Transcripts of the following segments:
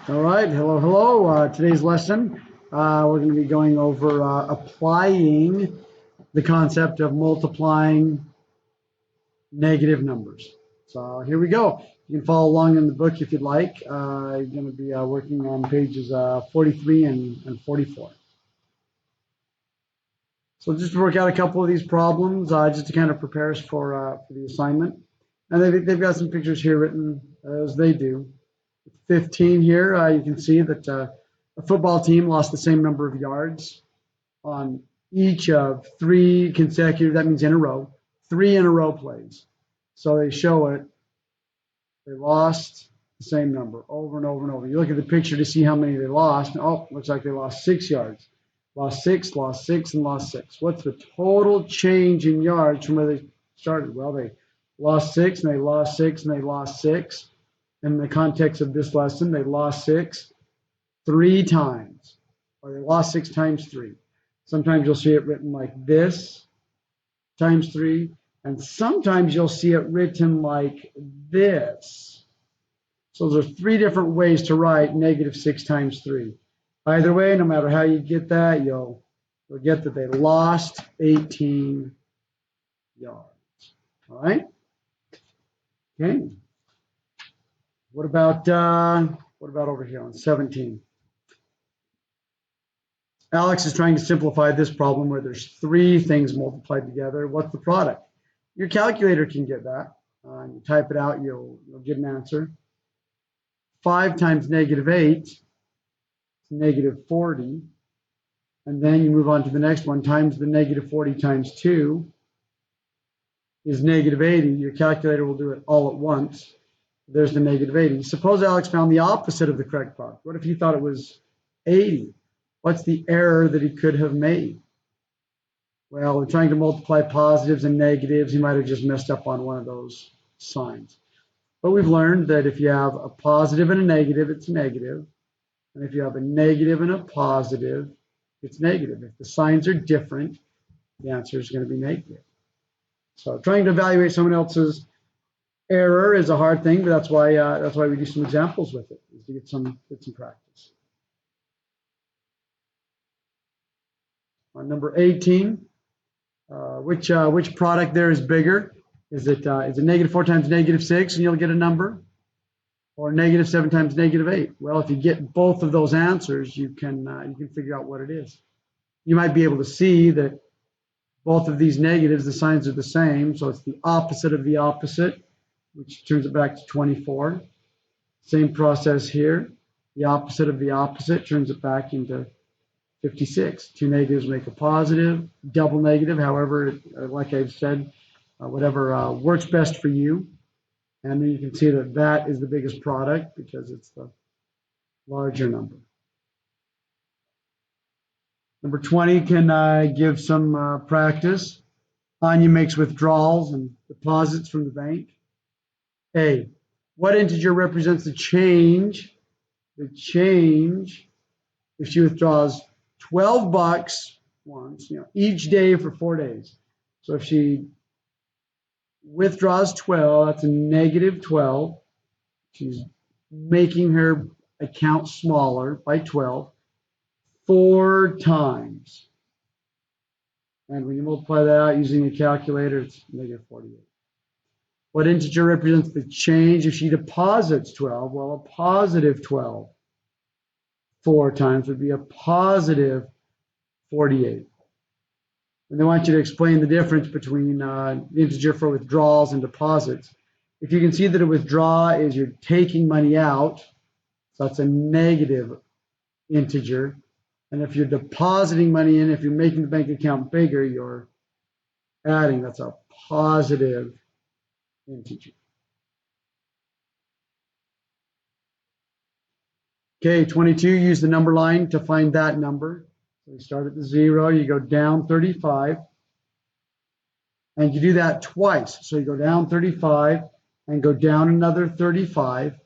All right, hello. Today's lesson, we're going to be going over applying the concept of multiplying negative numbers. So here we go. You can follow along in the book if you'd like. You're going to be working on pages 43 and 44. So just to work out a couple of these problems, just to kind of prepare us for the assignment. And they've got some pictures here written as they do. 15 here, you can see that a football team lost the same number of yards on each of three consecutive, that means in a row, 3 in a row plays. So they show it, they lost the same number over and over and over. You look at the picture to see how many they lost. Oh, looks like they lost 6 yards. Lost 6, lost 6, and lost 6. What's the total change in yards from where they started? Well, they lost 6, and they lost 6, and they lost 6. In the context of this lesson, they lost 6 3 times, or they lost 6 times 3. Sometimes you'll see it written like this, times 3, and sometimes you'll see it written like this. So those are 3 different ways to write negative 6 times 3. Either way, no matter how you get that, you'll get that they lost 18 yards. All right? Okay. What about over here on 17? Alex is trying to simplify this problem where there's 3 things multiplied together. What's the product? Your calculator can get that. You type it out, you'll get an answer. 5 times negative 8 is negative 40. And then you move on to the next one, times the negative 40 times 2 is negative 80. Your calculator will do it all at once. There's the negative 80. Suppose Alex found the opposite of the correct product. What if he thought it was 80? What's the error that he could have made? Well, we're trying to multiply positives and negatives. He might have just messed up on one of those signs. But we've learned that if you have a positive and a negative, it's negative. And if you have a negative and a positive, it's negative. If the signs are different, the answer is going to be negative. So trying to evaluate someone else's error is a hard thing, but that's why we do some examples with it, is to get some practice. On number 18, which product there is bigger? Is it negative 4 times negative 6 and you'll get a number? Or negative 7 times negative 8? Well, if you get both of those answers, you can figure out what it is. You might be able to see that both of these negatives, the signs are the same, so it's the opposite of the opposite, which turns it back to 24. Same process here. The opposite of the opposite turns it back into 56. 2 negatives make a positive, double negative, however, like I've said, whatever works best for you. And then you can see that that is the biggest product because it's the larger number. Number 20 can give some practice. Anya makes withdrawals and deposits from the bank. A, what integer represents the change? The change, if she withdraws $12 once, each day for 4 days. So if she withdraws 12, that's a negative 12. She's making her account smaller by 12 4 times. And when you multiply that out using a calculator, it's negative 48. What integer represents the change if she deposits 12? Well, a positive 12 4 times would be a positive 48. And they want you to explain the difference between the integer for withdrawals and deposits. If you can see that a withdraw is you're taking money out, so that's a negative integer. And if you're depositing money in, if you're making the bank account bigger, you're adding, that's a positive integer. Okay, 22, use the number line to find that number. So you start at the 0, you go down 35, and you do that twice. So you go down 35 and go down another 35,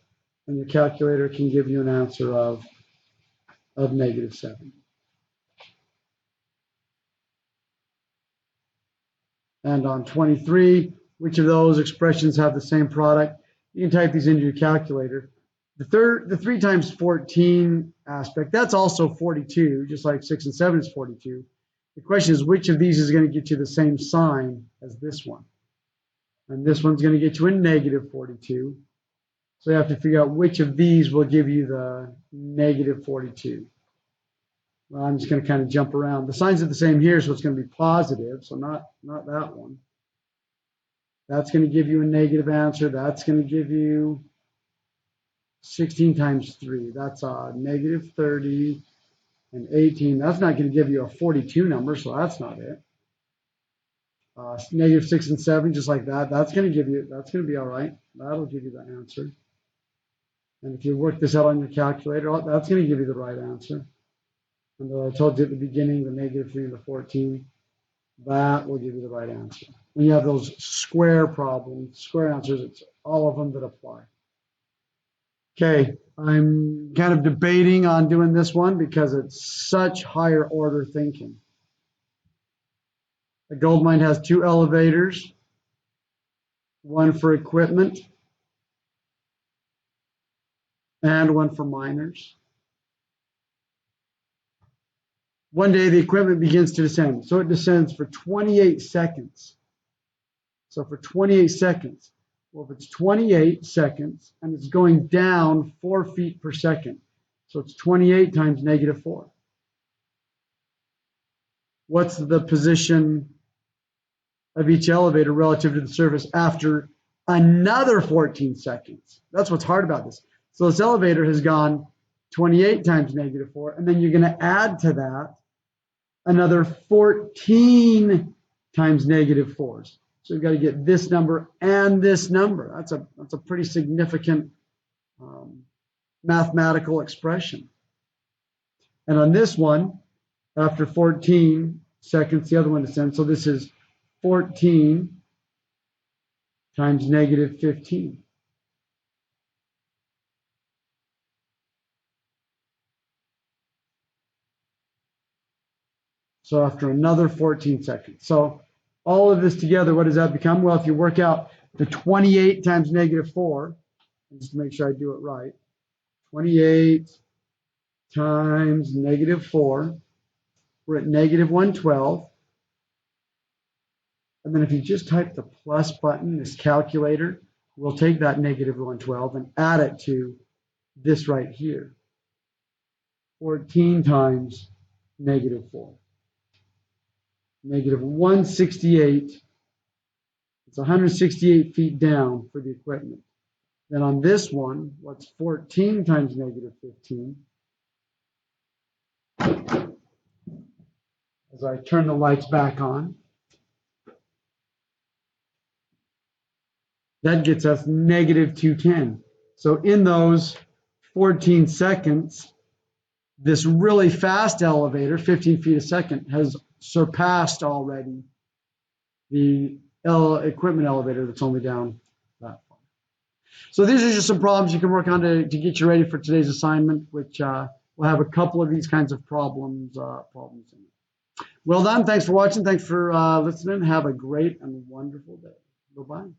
and your calculator can give you an answer of negative 7. And on 23, which of those expressions have the same product? You can type these into your calculator. The 3 times 14 aspect, that's also 42, just like 6 and 7 is 42. The question is, which of these is going to get you the same sign as this one? And this one's going to get you a negative 42. So you have to figure out which of these will give you the negative 42. Well, I'm just going to kind of jump around. The signs are the same here, so it's going to be positive, so not that one. That's going to give you a negative answer. That's going to give you 16 times 3. That's a negative 30 and 18. That's not going to give you a 42 number, so that's not it. Negative 6 and 7, just like that. That's going to be all right. That'll give you the answer. And if you work this out on your calculator, that's going to give you the right answer. And I told you at the beginning, the negative 3 and the 14, that will give you the right answer. When you have those square problems, square answers, it's all of them that apply. Okay, I'm kind of debating on doing this one because it's such higher order thinking. A gold mine has 2 elevators, one for equipment and one for miners. One day the equipment begins to descend. So it descends for 28 seconds. So for 28 seconds, well, if it's 28 seconds and it's going down 4 feet per second, so it's 28 times negative 4. What's the position of each elevator relative to the surface after another 14 seconds? That's what's hard about this. So this elevator has gone 28 times negative 4, and then you're going to add to that another 14 times negative 4s. So we've got to get this number and this number. That's a pretty significant mathematical expression. And on this one, after 14 seconds, the other one descends. So this is 14 times negative 15. So after another 14 seconds. So all of this together, what does that become? Well, if you work out the 28 times negative 4, just to make sure I do it right, 28 times negative 4, we're at negative 112. And then if you just type the plus button, this calculator will take that negative 112 and add it to this right here. 14 times negative 4. Negative 168. It's 168 feet down for the equipment. Then on this one, what's 14 times negative 15? As I turn the lights back on, that gets us negative 210. So in those 14 seconds, this really fast elevator, 15 feet a second, has surpassed already the equipment elevator that's only down that far. So these are just some problems you can work on to get you ready for today's assignment, which will have a couple of these kinds of problems in it. Well done. Thanks for watching. Thanks for listening. Have a great and wonderful day. Bye-bye.